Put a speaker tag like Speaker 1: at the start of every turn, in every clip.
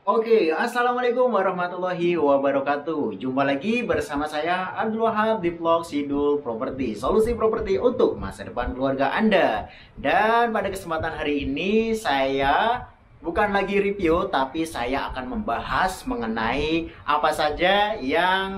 Speaker 1: Oke, assalamualaikum warahmatullahi wabarakatuh. Jumpa lagi bersama saya Abdul Wahab di vlog Sidul Properti, solusi properti untuk masa depan keluarga Anda. Dan pada kesempatan hari ini saya bukan lagi review, tapi saya akan membahas mengenai apa saja yang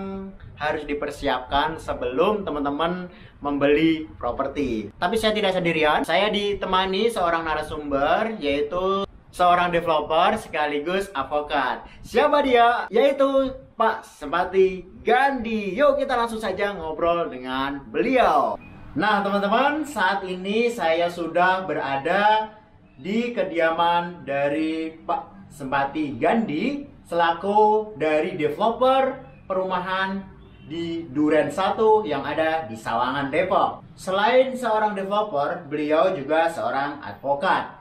Speaker 1: harus dipersiapkan sebelum teman-teman membeli properti. Tapi saya tidak sendirian, saya ditemani seorang narasumber, yaitu seorang developer sekaligus advokat. Siapa dia? Yaitu Pak Sempati Gandhi. Yuk kita langsung saja ngobrol dengan beliau. Nah teman-teman, saat ini saya sudah berada di kediaman dari Pak Sempati Gandhi selaku dari developer perumahan di Duren 1 yang ada di Sawangan, Depok. Selain seorang developer, beliau juga seorang advokat.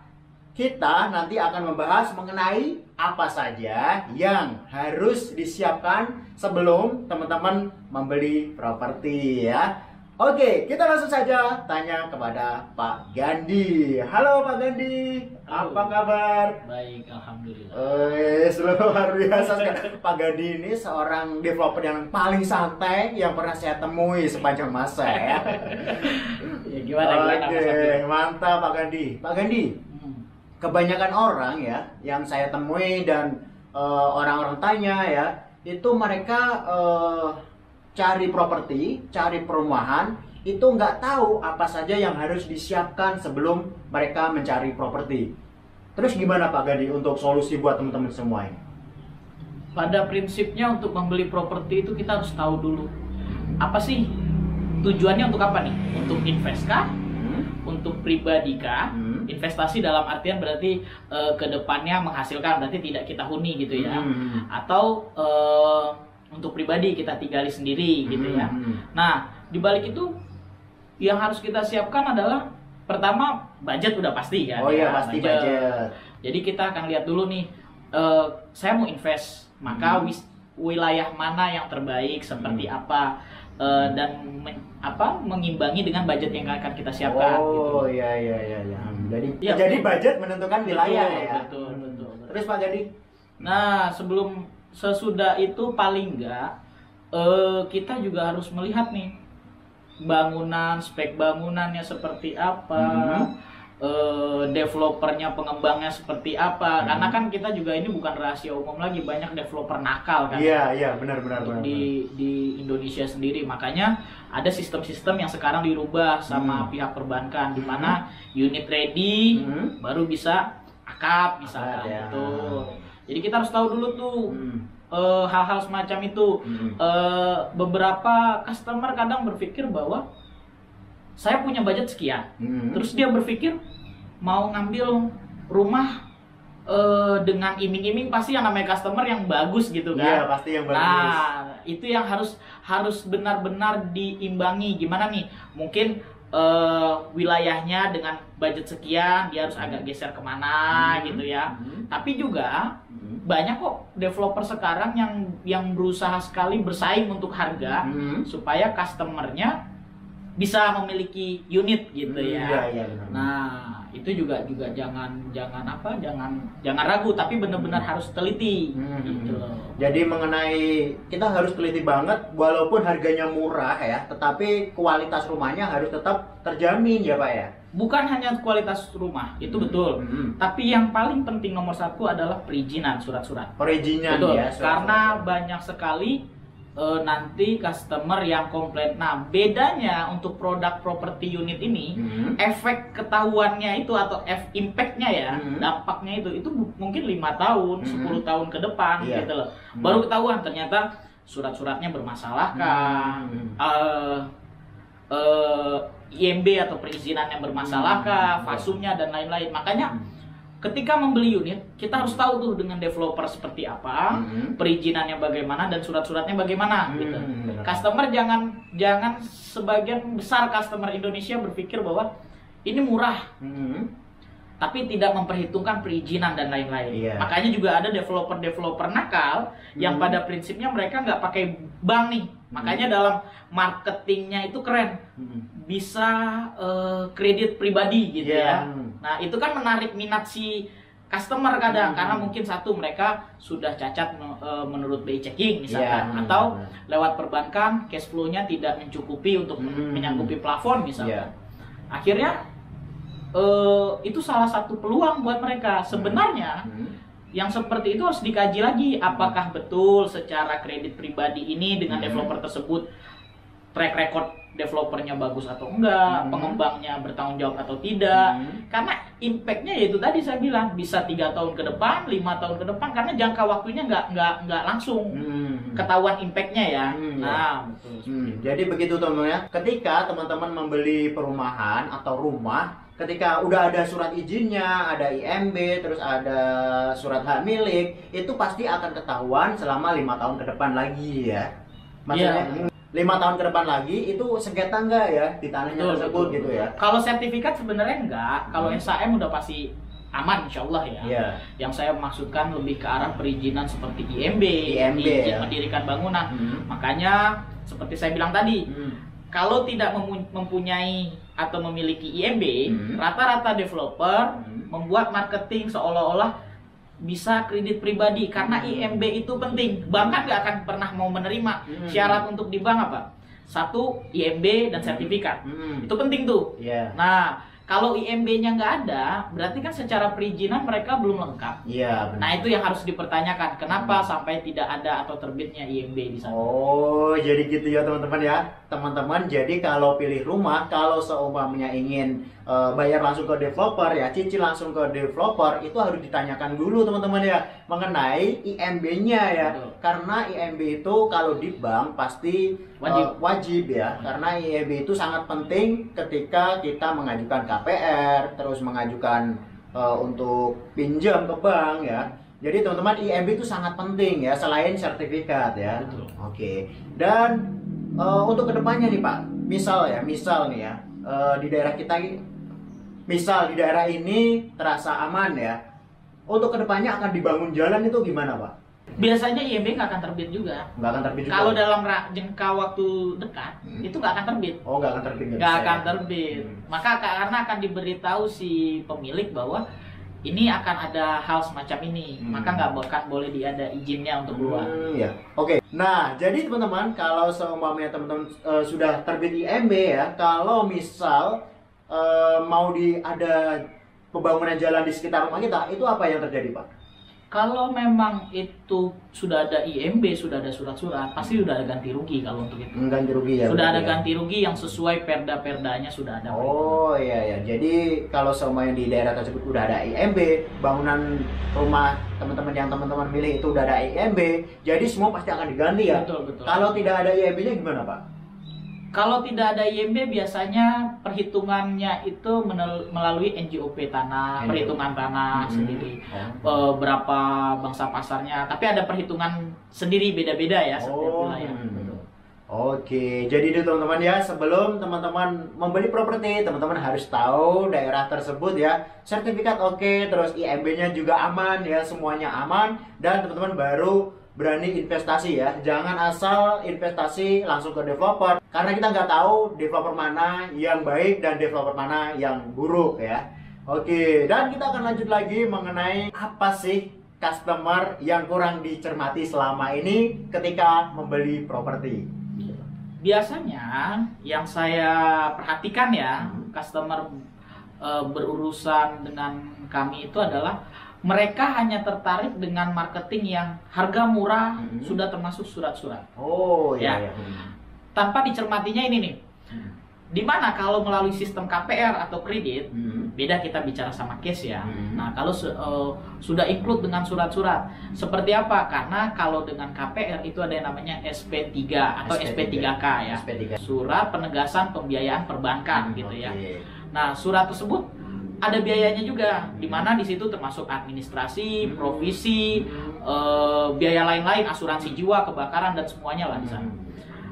Speaker 1: Kita nanti akan membahas mengenai apa saja yang harus disiapkan sebelum teman-teman membeli properti ya. Oke, kita langsung saja tanya kepada Pak Gandhi. Halo Pak Gandhi, apa kabar?
Speaker 2: Baik, alhamdulillah.
Speaker 1: Luar biasa sekali. Pak Gandhi ini seorang developer yang paling santai yang pernah saya temui sepanjang masa ya.
Speaker 2: Ya gimana?
Speaker 1: Oke, mantap Pak Gandhi. Pak Gandhi, kebanyakan orang ya yang saya temui dan orang-orang tanya ya, itu mereka cari properti, cari perumahan, itu nggak tahu apa saja yang harus disiapkan sebelum mereka mencari properti. Terus gimana Pak Gandhi untuk solusi buat teman-teman semua ini?
Speaker 2: Pada prinsipnya untuk membeli properti itu kita harus tahu dulu apa sih tujuannya, untuk apa nih? Untuk invest kah? Untuk pribadi kah? Investasi dalam artian berarti kedepannya menghasilkan, berarti tidak kita huni gitu ya. Atau untuk pribadi kita tinggali sendiri gitu ya. Nah, di balik itu yang harus kita siapkan adalah pertama budget, udah pasti kan.
Speaker 1: Oh iya, pasti budget.
Speaker 2: Jadi kita akan lihat dulu nih, saya mau invest, maka wilayah mana yang terbaik, seperti apa, dan mengimbangi dengan budget yang akan kita siapkan.
Speaker 1: Oh
Speaker 2: gitu.
Speaker 1: iya. Jadi budget menentukan wilayah ya.
Speaker 2: Betul.
Speaker 1: Terus Pak Gandhi?
Speaker 2: Nah, sesudah itu paling enggak kita juga harus melihat nih bangunan, spek bangunannya seperti apa, developernya, pengembangnya seperti apa. Karena kan kita juga ini bukan rahasia umum lagi, banyak developer nakal kan.
Speaker 1: Iya, benar.
Speaker 2: Di Indonesia sendiri, makanya ada sistem-sistem yang sekarang dirubah sama pihak perbankan, di mana unit ready baru bisa akad misalkan gitu. Jadi kita harus tahu dulu tuh hal-hal semacam itu. Beberapa customer kadang berpikir bahwa saya punya budget sekian, terus dia berpikir mau ngambil rumah dengan iming-iming, pasti yang namanya customer yang bagus gitu kan.
Speaker 1: Iya, pasti yang bagus.
Speaker 2: Nah, itu yang harus benar-benar diimbangi. Gimana nih? Mungkin wilayahnya dengan budget sekian, dia harus agak geser kemana gitu ya. Tapi juga banyak kok developer sekarang yang berusaha sekali bersaing untuk harga supaya customernya bisa memiliki unit gitu ya.
Speaker 1: Iya, benar.
Speaker 2: Nah, itu juga jangan ragu, tapi benar-benar harus teliti gitu.
Speaker 1: Jadi mengenai kita harus teliti banget, walaupun harganya murah ya, tetapi kualitas rumahnya harus tetap terjamin ya Pak ya.
Speaker 2: Bukan hanya kualitas rumah, itu betul. Tapi yang paling penting nomor satu adalah perizinan, surat-surat.
Speaker 1: Perizinan
Speaker 2: betul.
Speaker 1: Ya.
Speaker 2: Karena banyak sekali nanti customer yang komplain. Nah, bedanya untuk produk properti unit ini, efek ketahuannya itu atau impactnya ya, dampaknya itu mungkin 5 tahun, 10 tahun ke depan gitu loh. Baru ketahuan ternyata surat-suratnya bermasalah kah, IMB atau perizinan yang bermasalah kah, fasumnya dan lain-lain. Makanya ketika membeli unit, kita harus tahu tuh dengan developer seperti apa, perizinannya bagaimana, dan surat-suratnya bagaimana gitu. Customer jangan sebagian besar customer Indonesia berpikir bahwa ini murah, tapi tidak memperhitungkan perizinan dan lain-lain. Makanya juga ada developer nakal yang pada prinsipnya mereka nggak pakai bank nih. Makanya dalam marketingnya itu keren, bisa kredit pribadi gitu ya. Nah itu kan menarik minat si customer kadang karena mungkin satu mereka sudah cacat menurut BI checking misalkan, atau lewat perbankan cash flow-nya tidak mencukupi untuk menyanggupi plafon misalkan. Akhirnya itu salah satu peluang buat mereka. Sebenarnya yang seperti itu harus dikaji lagi, apakah betul secara kredit pribadi ini dengan developer tersebut track record developernya bagus atau enggak, pengembangnya bertanggung jawab atau tidak. Karena impact-nya yaitu tadi saya bilang bisa 3 tahun ke depan, 5 tahun ke depan, karena jangka waktunya nggak langsung ketahuan impact-nya ya. Nah, betul.
Speaker 1: Jadi begitu teman-teman ya. Ketika teman-teman membeli perumahan atau rumah, ketika udah ada surat izinnya, ada IMB, terus ada surat hak milik, itu pasti akan ketahuan selama 5 tahun ke depan lagi ya. Maksudnya 5 tahun ke depan lagi itu sengketa enggak ya di tanahnya tersebut gitu ya.
Speaker 2: Kalau sertifikat sebenarnya enggak, kalau SHM udah pasti aman insya Allah ya. Yang saya maksudkan lebih ke arah perizinan seperti IMB izin mendirikan bangunan. Makanya seperti saya bilang tadi, kalau tidak mempunyai atau memiliki IMB, rata-rata developer membuat marketing seolah-olah bisa kredit pribadi karena IMB itu penting. Bank kan nggak akan pernah mau menerima. Syarat untuk di bank apa? 1 IMB dan sertifikat. Itu penting tuh. Nah, kalau IMB-nya nggak ada, berarti kan secara perizinan mereka belum lengkap. Nah, itu yang harus dipertanyakan. Kenapa sampai tidak ada atau terbitnya IMB di sana?
Speaker 1: Oh, jadi gitu ya teman-teman ya. Teman-teman, jadi kalau pilih rumah, kalau seumpamanya ingin bayar langsung ke developer ya, cicil langsung ke developer, itu harus ditanyakan dulu teman-teman ya mengenai IMB-nya ya. Karena IMB itu kalau di bank pasti wajib ya. Karena IMB itu sangat penting ketika kita mengajukan KPR, terus mengajukan untuk pinjam ke bank ya. Jadi teman-teman, IMB itu sangat penting ya selain sertifikat ya. Oke. Dan untuk kedepannya nih Pak, misal nih ya, di daerah kita misal di daerah ini terasa aman ya, untuk kedepannya akan dibangun jalan itu gimana Pak?
Speaker 2: Biasanya IMB nggak akan terbit juga.
Speaker 1: Nggak akan terbit juga?
Speaker 2: Kalau dalam jangka waktu dekat, itu nggak akan terbit.
Speaker 1: Oh, nggak akan terbit?
Speaker 2: Nggak akan terbit. Maka karena akan diberitahu si pemilik bahwa ini akan ada hal semacam ini, maka nggak akan boleh ada izinnya untuk keluar.
Speaker 1: Oke. Nah, jadi teman-teman, kalau seumpamanya teman-teman sudah terbit IMB ya, kalau misal mau ada pembangunan jalan di sekitar rumah kita, itu apa yang terjadi Pak?
Speaker 2: Kalau memang itu sudah ada IMB, sudah ada surat-surat, pasti sudah ada ganti rugi kalau untuk itu.
Speaker 1: Ganti rugi ya?
Speaker 2: Sudah ada ganti rugi yang sesuai perda-perdanya sudah ada.
Speaker 1: Oh iya. Jadi kalau semuanya di daerah tersebut udah ada IMB, bangunan rumah teman-teman yang teman-teman milih itu udah ada IMB, jadi semua pasti akan diganti ya?
Speaker 2: Betul.
Speaker 1: Kalau tidak ada IMB-nya gimana Pak?
Speaker 2: Kalau tidak ada IMB biasanya perhitungannya itu melalui NJOP tanah, perhitungan tanah sendiri, berapa bangsa pasarnya. Tapi ada perhitungan sendiri beda-beda ya setiap wilayah.
Speaker 1: Oke, jadi itu teman-teman ya, sebelum teman-teman membeli properti, teman-teman harus tahu daerah tersebut ya, sertifikat oke, terus IMB-nya juga aman ya, semuanya aman, dan teman-teman baru berani investasi ya. Jangan asal investasi langsung ke developer, karena kita nggak tahu developer mana yang baik dan developer mana yang buruk ya. Oke, dan kita akan lanjut lagi mengenai apa sih customer yang kurang dicermati selama ini ketika membeli properti.
Speaker 2: Biasanya yang saya perhatikan ya, customer berurusan dengan kami itu adalah mereka hanya tertarik dengan marketing yang harga murah, sudah termasuk surat-surat.
Speaker 1: Oh iya.
Speaker 2: Tanpa dicermatinya ini nih. Dimana kalau melalui sistem KPR atau kredit, beda kita bicara sama cash ya. Nah, kalau sudah include dengan surat-surat, seperti apa? Karena kalau dengan KPR itu ada yang namanya SP3 atau SP3K ya. SP3. Surat penegasan pembiayaan perbankan gitu ya. Nah, surat tersebut ada biayanya juga, di mana di situ termasuk administrasi, provisi, biaya lain-lain, asuransi jiwa, kebakaran dan semuanya lah di sana.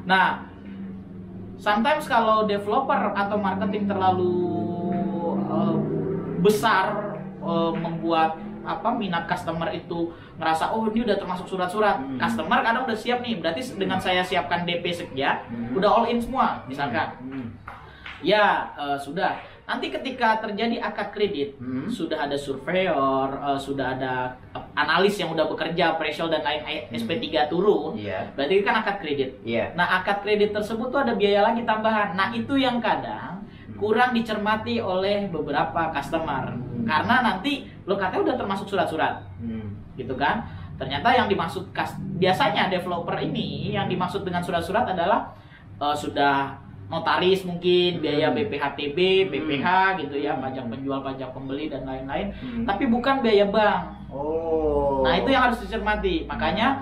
Speaker 2: Nah, sometimes kalau developer atau marketing terlalu besar membuat minat customer itu ngerasa oh ini udah termasuk surat-surat. Customer kadang udah siap nih, berarti dengan saya siapkan DP sekian, udah all in semua misalkan. Ya sudah. Nanti ketika terjadi akad kredit, sudah ada surveyor, sudah ada analis yang udah bekerja, appraisal dan lain SP3 turun, berarti kan akad kredit. Nah, akad kredit tersebut tuh ada biaya lagi tambahan. Nah, itu yang kadang kurang dicermati oleh beberapa customer. Karena nanti lo katanya udah termasuk surat-surat, gitu kan? Ternyata yang dimaksud biasanya developer ini yang dimaksud dengan surat-surat adalah sudah notaris mungkin, biaya BPHTB, BPH gitu ya, pajak penjual, pajak pembeli dan lain-lain, tapi bukan biaya bank. Nah, itu yang harus dicermati. Makanya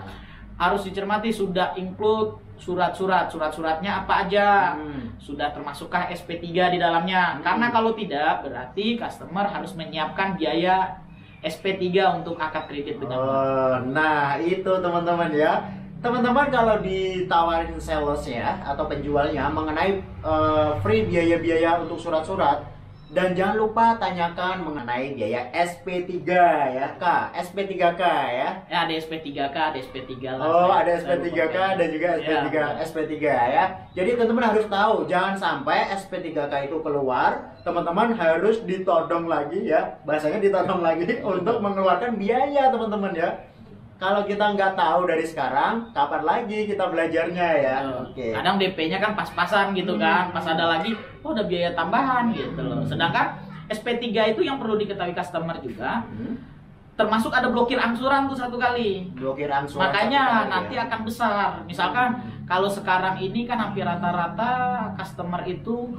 Speaker 2: harus dicermati sudah include surat-suratnya apa aja, sudah termasukkah SP3 di dalamnya. Karena kalau tidak, berarti customer harus menyiapkan biaya SP3 untuk akad kredit dengan bank.
Speaker 1: Nah, itu teman-teman ya. Teman-teman kalau ditawarin salesnya atau penjualnya mengenai free biaya-biaya untuk surat-surat, dan jangan lupa tanyakan mengenai biaya SP3 ya Kak, SP3K ya.
Speaker 2: Ya, ada SP3K, ada SP3 lah.
Speaker 1: Oh, ada SP3K dan juga SP3 ya. Jadi teman-teman harus tahu, jangan sampai SP3K itu keluar, teman-teman harus ditodong lagi ya. Bahasanya ditodong lagi untuk mengeluarkan biaya teman-teman ya. Kalau kita nggak tahu dari sekarang, kapan lagi kita belajarnya ya?
Speaker 2: Kadang DP-nya kan pas-pasan gitu kan, pas ada lagi, oh ada biaya tambahan gitu loh. Sedangkan SP3 itu yang perlu diketahui customer juga, termasuk ada blokir angsuran tuh satu kali.
Speaker 1: Blokir angsuran.
Speaker 2: Makanya nanti akan besar. Misalkan kalau sekarang ini kan hampir rata-rata customer itu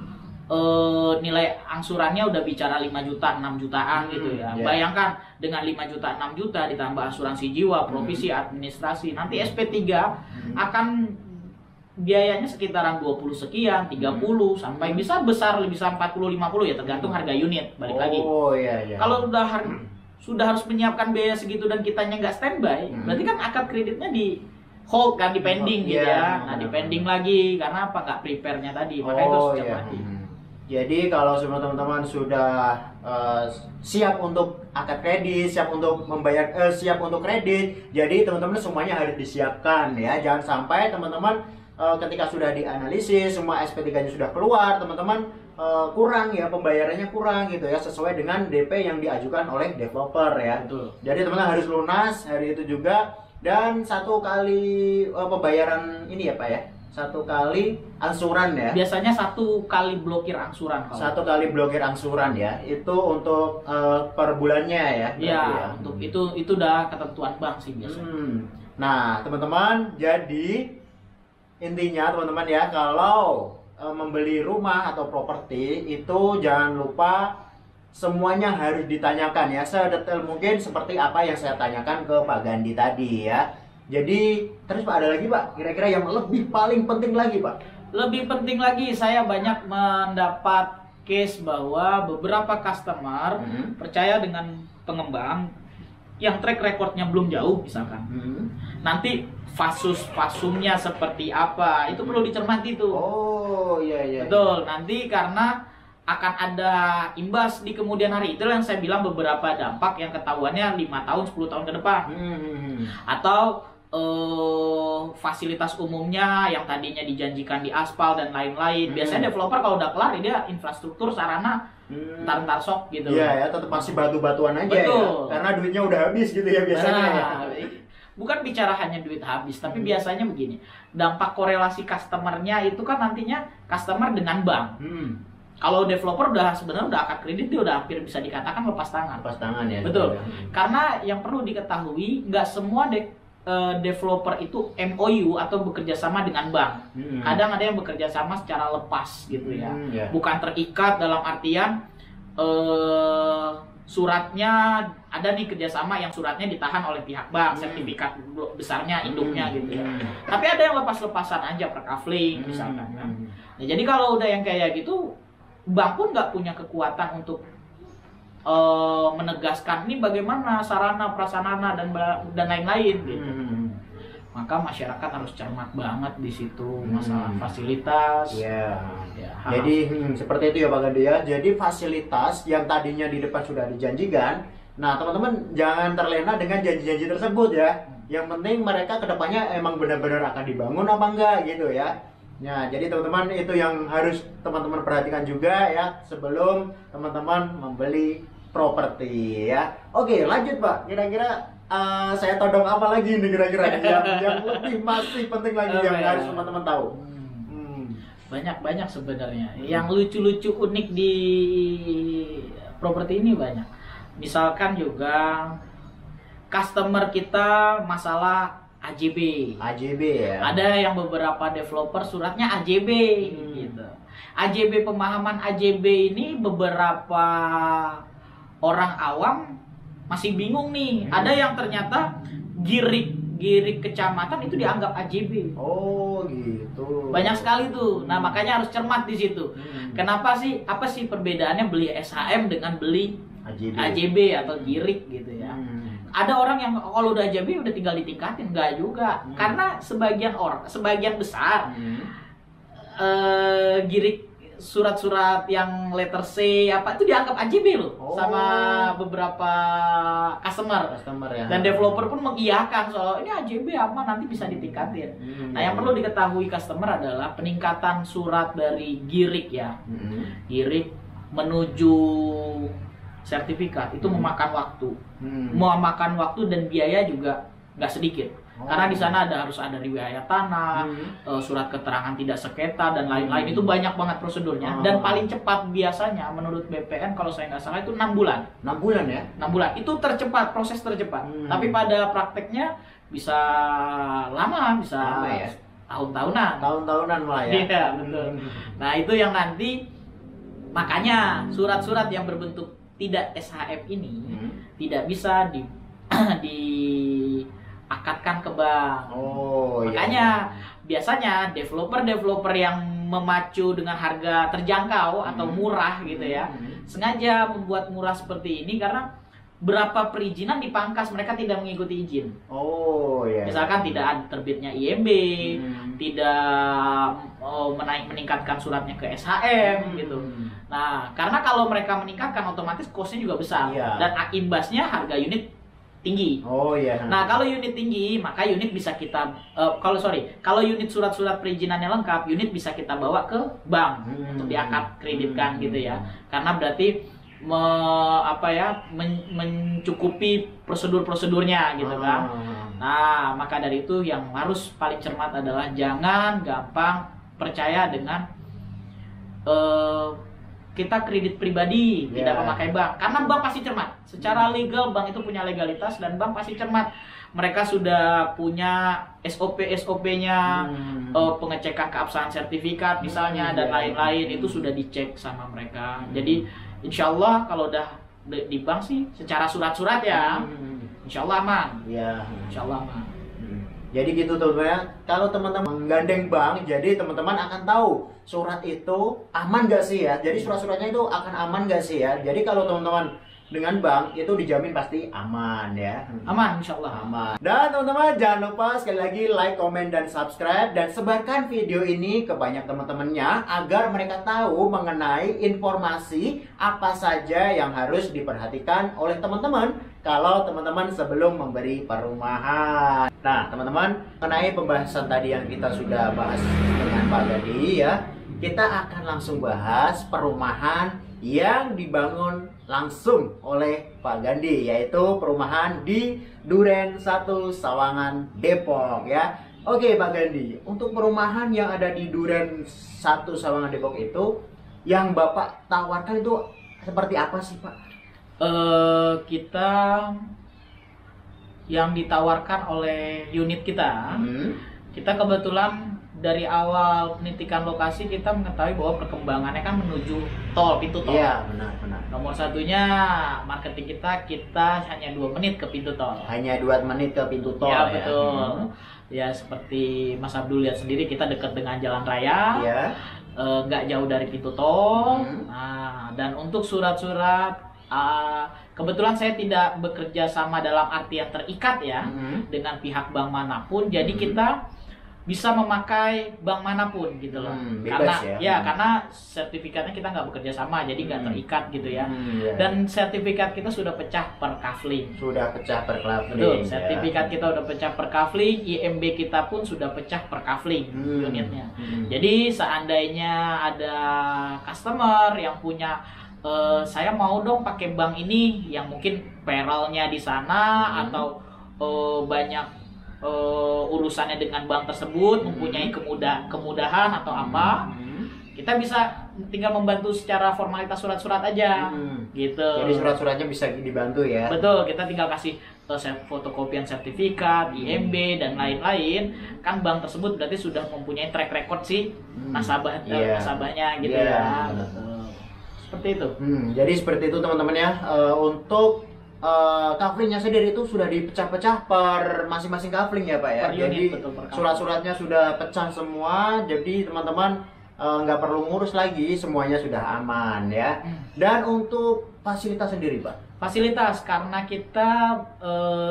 Speaker 2: nilai angsurannya udah bicara 5 juta, 6 jutaan gitu ya. Bayangkan dengan 5 juta, 6 juta ditambah asuransi jiwa, provisi, administrasi, nanti SP3 akan biayanya sekitaran 20 sekian, 30 sampai bisa besar, bisa 40 50 ya, tergantung harga unit. Balik lagi. Kalau sudah harus menyiapkan biaya segitu dan kitanya nggak standby, berarti kan akad kreditnya di hold kan, di pending gitu ya. Nah, di pending lagi karena apa? Nggak prepare-nya tadi. Makanya itu sudah mati.
Speaker 1: Jadi kalau semua teman-teman sudah siap untuk akad kredit, siap untuk membayar, siap untuk kredit, jadi teman-teman semuanya harus disiapkan ya. Jangan sampai teman-teman ketika sudah dianalisis, semua SP3-nya sudah keluar, teman-teman kurang ya, pembayarannya kurang gitu ya, sesuai dengan DP yang diajukan oleh developer ya. Jadi teman-teman harus lunas hari itu juga, dan 1 kali pembayaran ini ya Pak ya. 1 kali angsuran ya.
Speaker 2: Biasanya 1 kali blokir angsuran.
Speaker 1: 1 kali blokir angsuran ya. Itu untuk per bulannya ya.
Speaker 2: Iya, untuk itu udah ketentuan bank sih biasanya.
Speaker 1: Nah, teman-teman, jadi intinya teman-teman ya, kalau membeli rumah atau properti itu jangan lupa semuanya harus ditanyakan ya, sedetail mungkin seperti apa yang saya tanyakan ke Pak Gandhi tadi ya. Jadi terus Pak, ada lagi Pak kira-kira yang lebih paling penting lagi Pak?
Speaker 2: Lebih penting lagi, saya banyak mendapat case bahwa beberapa customer percaya dengan pengembang yang track recordnya belum jauh misalkan. Nanti fasumnya seperti apa, itu perlu dicermati tuh.
Speaker 1: Oh iya.
Speaker 2: Betul, nanti karena akan ada imbas di kemudian hari. Itu yang saya bilang beberapa dampak yang ketahuannya 5 tahun, 10 tahun ke depan. Atau fasilitas umumnya yang tadinya dijanjikan di aspal dan lain-lain. Biasanya developer kalau udah kelar dia infrastruktur sarana ntar sok gitu.
Speaker 1: Iya ya, tetap masih batu-batuan aja.
Speaker 2: Betul.
Speaker 1: Ya. Karena duitnya udah habis gitu ya biasanya.
Speaker 2: Nah, bukan bicara hanya duit habis, tapi biasanya begini. Dampak korelasi customernya itu kan nantinya customer dengan bank. Kalau developer sebenarnya udah akad kredit, dia udah hampir bisa dikatakan lepas tangan.
Speaker 1: Lepas tangan ya.
Speaker 2: Betul. Karena yang perlu diketahui, nggak semua developer itu MOU atau bekerja sama dengan bank. Kadang ada yang bekerja sama secara lepas gitu ya. Bukan terikat dalam artian suratnya ada nih kerjasama yang suratnya ditahan oleh pihak bank, sertifikat besarnya, induknya gitu ya. Tapi ada yang lepas-lepasan aja, perkafling misalkan kan. Nah, jadi kalau udah yang kayak gitu, bank pun nggak punya kekuatan untuk menegaskan ini bagaimana sarana prasarana dan lain-lain gitu. Maka masyarakat harus cermat banget di situ masalah fasilitas.
Speaker 1: Jadi seperti itu ya Pak Gandhi ya. Jadi fasilitas yang tadinya di depan sudah dijanjikan, nah teman-teman jangan terlena dengan janji-janji tersebut ya. Yang penting mereka kedepannya emang benar-benar akan dibangun apa enggak gitu ya. Ya, jadi teman-teman itu yang harus teman-teman perhatikan juga ya sebelum teman-teman membeli properti ya. Oke, lanjut Pak. Kira-kira saya todong apa lagi nih kira-kira yang lebih masih penting lagi yang harus teman-teman tahu?
Speaker 2: Banyak sebenarnya. Yang lucu-lucu unik di properti ini banyak. Misalkan juga customer kita masalah AJB.
Speaker 1: AJB ya.
Speaker 2: Ada yang beberapa developer suratnya AJB gitu. AJB, pemahaman AJB ini beberapa orang awam masih bingung nih. Ada yang ternyata girik kecamatan itu dianggap AJB.
Speaker 1: Oh, gitu.
Speaker 2: Banyak sekali tuh. Nah, makanya harus cermat di situ. Kenapa sih? Apa sih perbedaannya beli SHM dengan beli AJB atau girik gitu ya? Ada orang yang kalau udah AJB udah tinggal ditingkatin, enggak juga. Karena sebagian besar girik surat-surat yang letter C apa itu dianggap AJB loh sama beberapa customer ya. Dan developer pun mengiyakan soal ini AJB aman, nanti bisa ditingkatin. Nah, yang perlu diketahui customer adalah peningkatan surat dari girik ya. Girik menuju sertifikat itu memakan waktu dan biaya juga nggak sedikit. Karena di sana harus ada riwayat tanah, surat keterangan tidak sengketa dan lain-lain. Itu banyak banget prosedurnya. Dan paling cepat biasanya menurut BPN kalau saya nggak salah itu 6 bulan.
Speaker 1: 6 bulan ya?
Speaker 2: 6 bulan. Itu tercepat, proses tercepat. Tapi pada prakteknya bisa lama, bisa
Speaker 1: ya?
Speaker 2: tahun-tahunan.
Speaker 1: Tahun-tahunan malah ya? Iya,
Speaker 2: betul. Nah, itu yang nanti makanya surat-surat yang berbentuk tidak SHM ini tidak bisa diakatkan ke bank. Makanya biasanya developer yang memacu dengan harga terjangkau atau murah gitu ya, sengaja membuat murah seperti ini karena berapa perizinan dipangkas, mereka tidak mengikuti izin. Misalkan tidak ada terbitnya IMB, tidak meningkatkan suratnya ke SHM gitu. Nah, karena kalau mereka meningkatkan otomatis cost-nya juga besar dan imbasnya harga unit tinggi. Nah, kalau unit tinggi, maka unit bisa kita kalau unit surat-surat perizinannya lengkap, unit bisa kita bawa ke bank untuk diakad kreditkan gitu ya. Karena berarti mencukupi prosedurnya gitu kan. Nah, maka dari itu yang harus paling cermat adalah jangan gampang percaya dengan kita kredit pribadi, tidak memakai bank. Karena bank pasti cermat. Secara legal bank itu punya legalitas dan bank pasti cermat. Mereka sudah punya SOP-nya, pengecekan keabsahan sertifikat misalnya dan lain-lain itu sudah dicek sama mereka. Jadi insya Allah kalau udah di bank sih secara surat-surat ya, insya Allah aman. Insya Allah aman.
Speaker 1: Jadi gitu teman-teman, kalau teman-teman menggandeng bank, jadi teman-teman akan tahu surat itu aman gak sih ya. Jadi surat-suratnya itu akan aman gak sih ya. Jadi kalau teman-teman dengan bank itu dijamin pasti aman ya.
Speaker 2: Aman, insya Allah
Speaker 1: aman. Dan teman-teman jangan lupa sekali lagi like, komen, dan subscribe. Dan sebarkan video ini ke banyak teman-temannya agar mereka tahu mengenai informasi apa saja yang harus diperhatikan oleh teman-teman kalau teman-teman sebelum memberi perumahan. Nah teman-teman, mengenai pembahasan tadi yang kita sudah bahas dengan Pak Gadi ya, kita akan langsung bahas perumahan yang dibangun langsung oleh Pak Gandhi, yaitu perumahan di Duren 1 Sawangan Depok ya. Oke Pak Gandhi, untuk perumahan yang ada di Duren 1 Sawangan Depok itu yang Bapak tawarkan itu seperti apa sih Pak?
Speaker 2: Kita yang ditawarkan oleh unit kita, kita kebetulan dari awal penitikan lokasi kita mengetahui bahwa perkembangannya kan menuju tol, pintu tol.
Speaker 1: Iya, benar.
Speaker 2: Nomor satunya marketing kita hanya 2 menit ke pintu tol.
Speaker 1: Hanya 2 menit ke pintu tol
Speaker 2: ya? Betul. Ya seperti Mas Abdul lihat sendiri, kita dekat dengan jalan raya.
Speaker 1: Iya.
Speaker 2: Nggak jauh dari pintu tol. Nah, dan untuk surat-surat kebetulan saya tidak bekerja sama dalam artian terikat ya dengan pihak bank manapun. Jadi kita bisa memakai bank manapun gitu loh.
Speaker 1: Bebas
Speaker 2: Karena
Speaker 1: ya.
Speaker 2: Karena sertifikatnya kita nggak bekerja sama, jadi nggak terikat gitu ya.
Speaker 1: Iya.
Speaker 2: Dan sertifikat kita sudah pecah per kafling.
Speaker 1: Sudah pecah per kafling.
Speaker 2: Betul, sertifikat kita udah pecah per kafling, IMB kita pun sudah pecah per kafling unitnya. Jadi seandainya ada customer yang punya saya mau dong pakai bank ini yang mungkin payroll-nya di sana atau banyak urusannya dengan bank tersebut, mempunyai kemudahan atau apa, kita bisa tinggal membantu secara formalitas surat-surat aja gitu.
Speaker 1: Jadi surat-suratnya bisa dibantu ya.
Speaker 2: Betul, kita tinggal kasih fotokopian sertifikat, IMB dan lain-lain. Kan bank tersebut berarti sudah mempunyai track record si nasabahnya gitu ya. Betul. Seperti itu.
Speaker 1: Jadi seperti itu teman-teman ya. Untuk kaflingnya sendiri itu sudah dipecah-pecah per masing-masing kafling ya Pak ya.
Speaker 2: Per unit,
Speaker 1: jadi
Speaker 2: betul, per kafling.
Speaker 1: surat-suratnya sudah pecah semua. Jadi teman-teman nggak perlu ngurus lagi, semuanya sudah aman ya. Dan untuk fasilitas sendiri Pak?
Speaker 2: Fasilitas, karena kita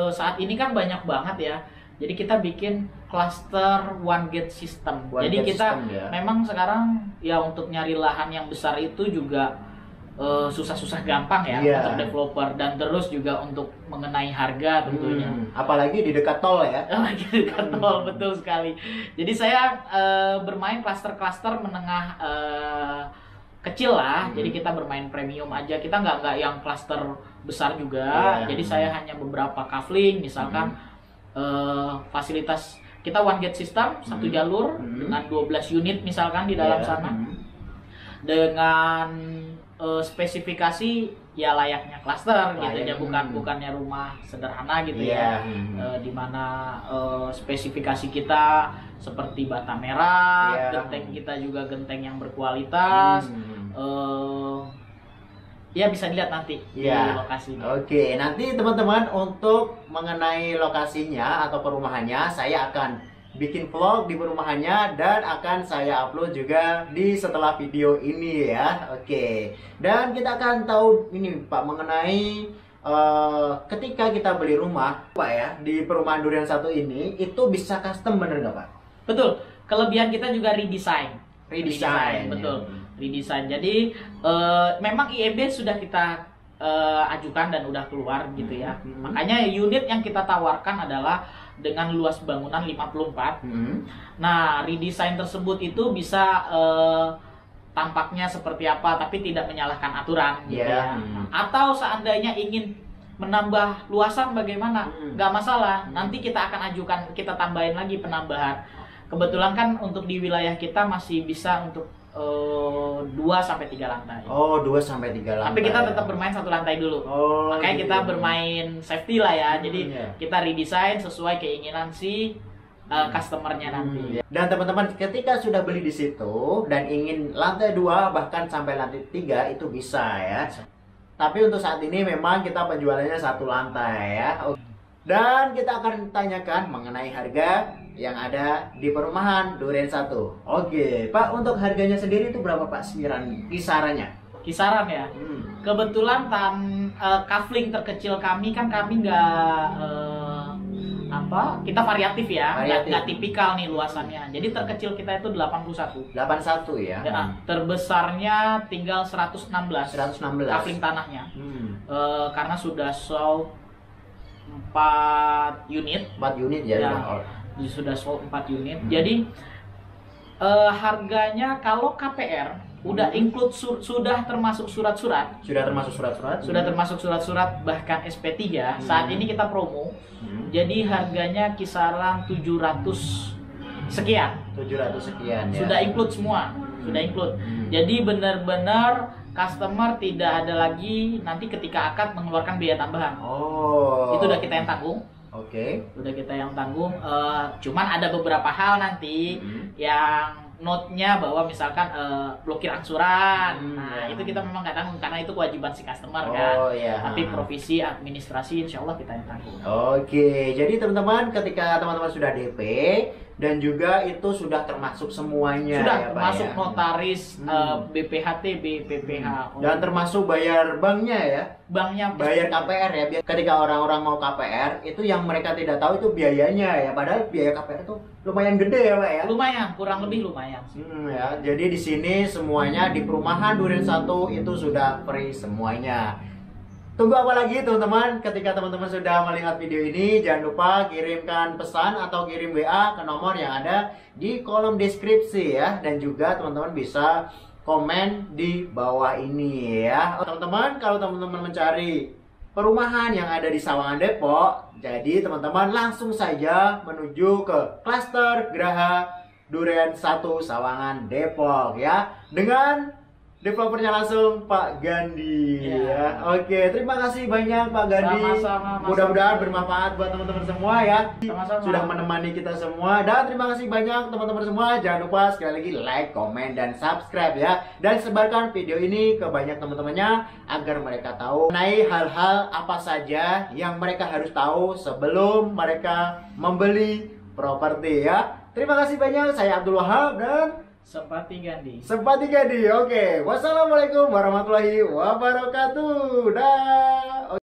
Speaker 2: saat ini kan banyak banget ya. Jadi kita bikin cluster one gate system. Jadi kita memang sekarang ya untuk nyari lahan yang besar itu juga susah-susah gampang ya untuk developer, dan terus juga untuk mengenai harga tentunya.
Speaker 1: Apalagi di dekat tol ya.
Speaker 2: Apalagi di dekat tol, betul sekali. Jadi saya bermain cluster-cluster menengah kecil lah. Jadi kita bermain premium aja. Kita nggak yang cluster besar juga. Jadi saya hanya beberapa kafling, misalkan fasilitas kita one gate system, satu jalur dengan 12 unit misalkan di dalam sana. Dengan spesifikasi ya layaknya klaster gitu ya, bukannya rumah sederhana gitu ya. Dimana spesifikasi kita seperti bata merah, genteng kita juga genteng yang berkualitas. Ya bisa dilihat nanti di lokasinya.
Speaker 1: Oke, nanti teman-teman untuk mengenai lokasinya atau perumahannya saya akan bikin vlog di perumahannya dan akan saya upload juga di setelah video ini ya. Oke. Dan kita akan tahu ini Pak mengenai ketika kita beli rumah Pak ya di perumahan Durian 1 ini itu bisa custom bener nggak Pak?
Speaker 2: Betul. Kelebihan kita juga redesign. Betul. Redesign. Jadi memang IMB sudah kita ajukan dan udah keluar gitu ya. Makanya unit yang kita tawarkan adalah dengan luas bangunan 54. Nah, redesign tersebut itu bisa tampaknya seperti apa, tapi tidak menyalahkan aturan gitu ya. Atau seandainya ingin menambah luasan bagaimana? Nggak masalah. Nanti kita akan ajukan, kita tambahin lagi penambahan. Kebetulan kan untuk di wilayah kita masih bisa untuk 2-3 lantai.
Speaker 1: Oh, 2-3 lantai.
Speaker 2: Tapi kita tetap bermain 1 lantai dulu. Makanya kita bermain safety lah ya. Jadi kita redesign sesuai keinginan si customernya nanti.
Speaker 1: Dan teman-teman ketika sudah beli di situ dan ingin lantai 2 bahkan sampai lantai 3 itu bisa ya. Tapi untuk saat ini memang kita penjualannya 1 lantai ya. Dan kita akan tanyakan mengenai harga yang ada di perumahan Durian 1. Oke, Pak, untuk harganya sendiri itu berapa Pak kisarannya?
Speaker 2: Kisaran ya. Kebetulan kafling terkecil kami kan nggak kita variatif ya, nggak tipikal nih luasannya. Jadi terkecil kita itu 81.
Speaker 1: 81 ya.
Speaker 2: Terbesarnya tinggal 116.
Speaker 1: 116.
Speaker 2: Kafling tanahnya. Karena sudah sold 4 unit.
Speaker 1: 4 unit ya.
Speaker 2: Sudah sold 4 unit. Jadi harganya kalau KPR udah include sudah termasuk surat-surat. Sudah termasuk surat-surat bahkan SP3. Saat ini kita promo. Jadi harganya kisaran 700 sekian.
Speaker 1: 700 sekian ya.
Speaker 2: Sudah include semua. Sudah include. Jadi benar-benar customer tidak ada lagi nanti ketika akad mengeluarkan biaya tambahan.
Speaker 1: Itu
Speaker 2: udah kita yang tanggung. Udah kita yang tanggung. Cuman ada beberapa hal nanti yang note-nya bahwa misalkan blokir angsuran. Itu kita memang nggak tanggung karena itu kewajiban si customer kan. Tapi provisi administrasi insya Allah kita yang tanggung.
Speaker 1: Jadi teman-teman ketika teman-teman sudah DP dan juga itu sudah termasuk semuanya
Speaker 2: Sudah
Speaker 1: ya Pak
Speaker 2: termasuk
Speaker 1: ya?
Speaker 2: notaris, BPHTB, BPH.
Speaker 1: Dan termasuk bayar banknya ya?
Speaker 2: Banknya
Speaker 1: Bayar KPR ya. Ketika orang-orang mau KPR, itu yang mereka tidak tahu itu biayanya ya. Padahal biaya KPR itu lumayan gede ya Pak ya?
Speaker 2: lumayan, kurang lebih lumayan.
Speaker 1: Ya, jadi di sini semuanya di perumahan Duren 1 itu sudah free semuanya. Tunggu apa lagi teman-teman? Ketika teman-teman sudah melihat video ini, jangan lupa kirimkan pesan atau kirim WA ke nomor yang ada di kolom deskripsi ya. Dan juga teman-teman bisa komen di bawah ini ya. Teman-teman, kalau teman-teman mencari perumahan yang ada di Sawangan Depok, jadi teman-teman langsung saja menuju ke klaster Geraha Duren 1 Sawangan Depok ya. Dengan developernya langsung Pak Gandhi ya. Oke, terima kasih banyak Pak Gandhi.
Speaker 2: Sama-sama, Mas.
Speaker 1: Mudah-mudahan bermanfaat buat teman-teman semua ya.
Speaker 2: Sama-sama.
Speaker 1: Sudah menemani kita semua. Dan terima kasih banyak teman-teman semua. Jangan lupa sekali lagi like, komen, dan subscribe ya. Dan sebarkan video ini ke banyak teman-temannya agar mereka tahu mengenai hal-hal apa saja yang mereka harus tahu sebelum mereka membeli properti ya. Terima kasih banyak. Saya Abdul Wahab dan
Speaker 2: Sempati Gandhi.
Speaker 1: Sempati Gandhi. Oke. Wassalamualaikum warahmatullahi wabarakatuh. Dah.